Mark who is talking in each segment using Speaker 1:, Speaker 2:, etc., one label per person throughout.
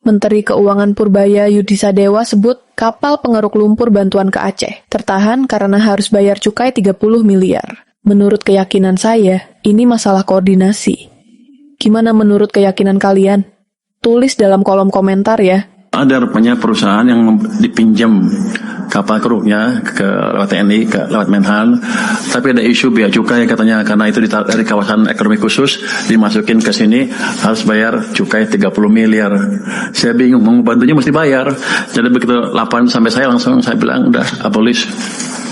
Speaker 1: Menteri Keuangan Purbaya Yudi Sadewa sebut kapal pengeruk lumpur bantuan ke Aceh tertahan karena harus bayar cukai 30 miliar. Menurut keyakinan saya, ini masalah koordinasi. Gimana menurut keyakinan kalian? Tulis dalam kolom komentar ya.
Speaker 2: Ada rupanya perusahaan yang dipinjam kapal keruknya lewat TNI, lewat Menhan, tapi ada isu bea cukai katanya karena itu dari kawasan ekonomi khusus dimasukin ke sini harus bayar cukai 30 miliar. Saya bingung, mau bantunya mesti bayar. Jadi begitu laporan sampai saya langsung saya bilang udah abolish.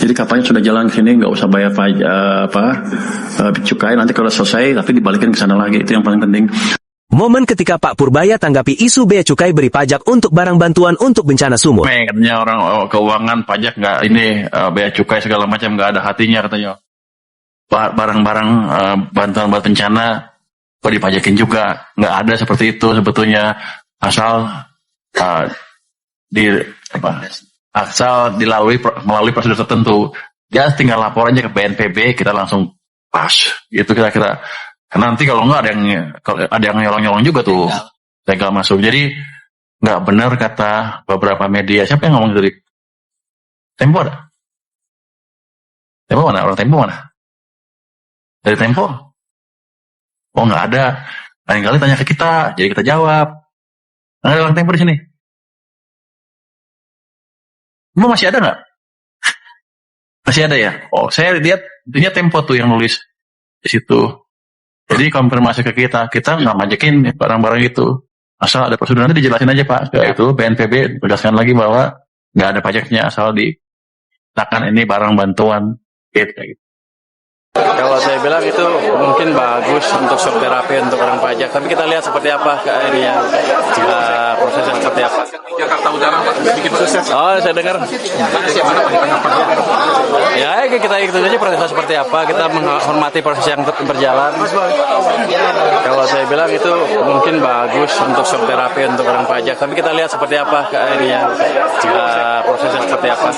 Speaker 2: Jadi kapalnya sudah jalan ke sini, nggak usah bayar cukai. Nanti kalau selesai tapi dibalikin ke sana lagi, itu yang paling penting.
Speaker 3: Momen ketika Pak Purbaya tanggapi isu bea cukai beri pajak untuk barang bantuan untuk bencana sumur.
Speaker 4: Katanya orang keuangan pajak nggak ini bea cukai segala macam nggak ada hatinya katanya. Barang-barang bantuan buat bencana kok dipajakin juga, nggak ada seperti itu sebetulnya, asal melalui prosedur tertentu. Ya tinggal lapor aja ke BNPB, kita langsung pas. Itu kira-kira. Karena nanti kalau nggak ada yang nyolong-nyolong juga tuh, legal masuk. Jadi nggak benar kata beberapa media. Siapa yang ngomong dari Tempo ada? Tempo mana? Orang Tempo mana? Dari Tempo? Oh nggak ada. Lain kali tanya ke kita, jadi kita jawab. Nggak ada orang Tempo di sini. Emang masih ada nggak? Masih ada ya? Oh saya lihat intinya Tempo tuh yang nulis di situ. Jadi konfirmasi ke kita nggak majekin barang-barang itu. Asal ada prosedur, nanti dijelasin aja Pak. Itu BNPB tegaskan lagi bahwa nggak ada pajaknya, asal dikatakan ini barang bantuan. Gitu.
Speaker 5: Kalau saya bilang itu mungkin bagus untuk shock terapi untuk orang pajak, tapi kita lihat seperti apa prosesnya seperti apa.
Speaker 4: Jakarta Utara bikin sukses.
Speaker 5: Oh, saya dengar. Ya, kita ikutin aja prosesnya seperti apa. Kita menghormati proses yang berjalan. Kalau saya bilang itu mungkin bagus untuk shock terapi untuk orang pajak, tapi kita lihat seperti apa prosesnya seperti apa.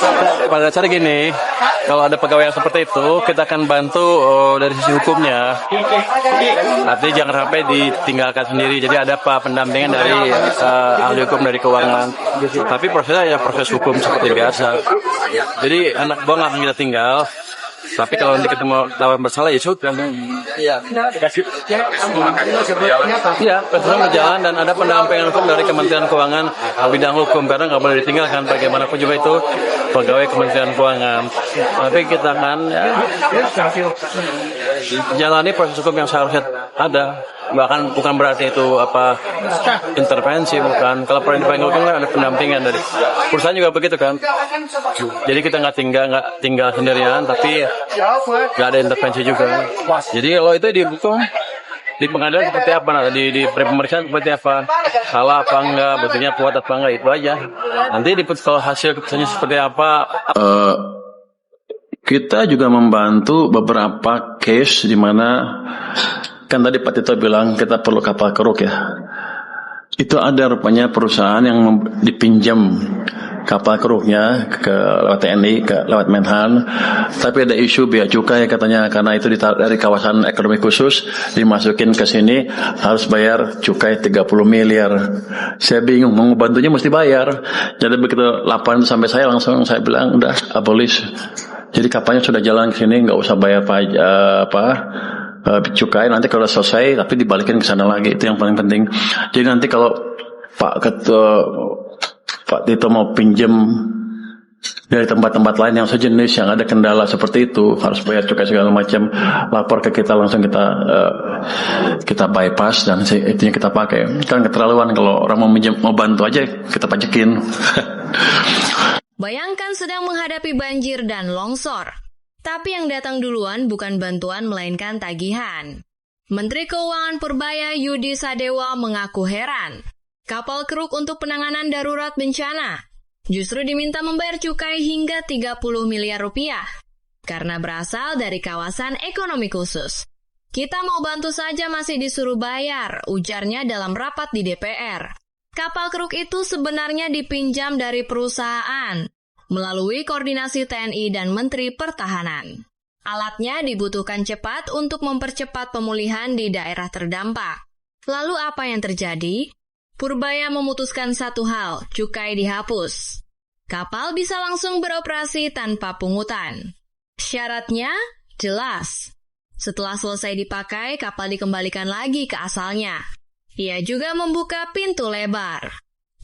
Speaker 5: Pada dasarnya gini, kalau ada pegawai yang seperti itu, kita akan bantu dari sisi hukumnya. Artinya jangan sampai ditinggalkan sendiri. Jadi ada pendampingan dari ahli hukum dari keuangan. Tapi prosesnya ya proses hukum seperti biasa. Jadi anak buah nggak akan kita tinggal. Tapi kalau nanti ketemu lawan bersalah ya sudah. Iya. Iya, prosesnya berjalan dan ada pendampingan hukum dari Kementerian Keuangan bidang hukum, karena nggak boleh ditinggalkan bagaimanapun juga itu pegawai Kementerian Keuangan. Tapi kita kan jalani proses hukum yang seharusnya ada. Bukan berarti itu intervensi, bukan. Kalau pernah dipanggil hukum kan ada pendampingan dari perusahaan juga begitu kan. Jadi kita nggak tinggal sendirian, tapi nggak ada intervensi juga. Jadi kalau itu dihukum di pengadilan seperti apa, di pemeriksaan seperti apa, salah apa enggak, buktinya kuat apa enggak, itu aja. Nanti kalau hasil keputusannya seperti apa.
Speaker 2: Kita juga membantu beberapa case di mana kan tadi Pak Tito bilang kita perlu kapal keruk ya. Itu ada rupanya perusahaan yang dipinjam kapal keruknya lewat TNI, lewat Menhan, tapi ada isu bea cukai katanya karena itu dari kawasan ekonomi khusus dimasukin ke sini harus bayar cukai 30 miliar. Saya bingung, mau bantunya mesti bayar. Jadi begitu laporan sampai saya langsung saya bilang udah abolish. Jadi kapalnya sudah jalan ke sini, nggak usah bayar cukai. Nanti kalau selesai tapi dibalikin ke sana lagi, itu yang paling penting. Jadi nanti kalau Pak Tito mau pinjam dari tempat-tempat lain yang sejenis yang ada kendala seperti itu harus bayar cukai segala macam, lapor ke kita langsung kita bypass dan itunya kita pakai. Kan keterlaluan kalau orang mau bantu aja kita pajakin.
Speaker 6: Bayangkan sedang menghadapi banjir dan longsor. Tapi yang datang duluan bukan bantuan melainkan tagihan. Menteri Keuangan Purbaya Yudi Sadewa mengaku heran. Kapal keruk untuk penanganan darurat bencana justru diminta membayar cukai hingga 30 miliar rupiah. Karena berasal dari kawasan ekonomi khusus. Kita mau bantu saja masih disuruh bayar, ujarnya dalam rapat di DPR. Kapal keruk itu sebenarnya dipinjam dari perusahaan melalui koordinasi TNI dan Menteri Pertahanan. Alatnya dibutuhkan cepat untuk mempercepat pemulihan di daerah terdampak. Lalu apa yang terjadi? Purbaya memutuskan satu hal, cukai dihapus. Kapal bisa langsung beroperasi tanpa pungutan. Syaratnya jelas. Setelah selesai dipakai, kapal dikembalikan lagi ke asalnya. Ia juga membuka pintu lebar.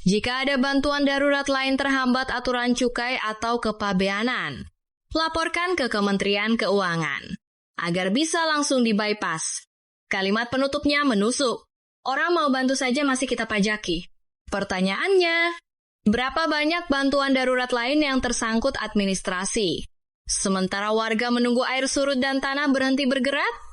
Speaker 6: Jika ada bantuan darurat lain terhambat aturan cukai atau kepabeanan, laporkan ke Kementerian Keuangan agar bisa langsung di-bypass. Kalimat penutupnya menusuk. Orang mau bantu saja masih kita pajaki. Pertanyaannya, berapa banyak bantuan darurat lain yang tersangkut administrasi? Sementara warga menunggu air surut dan tanah berhenti bergerak?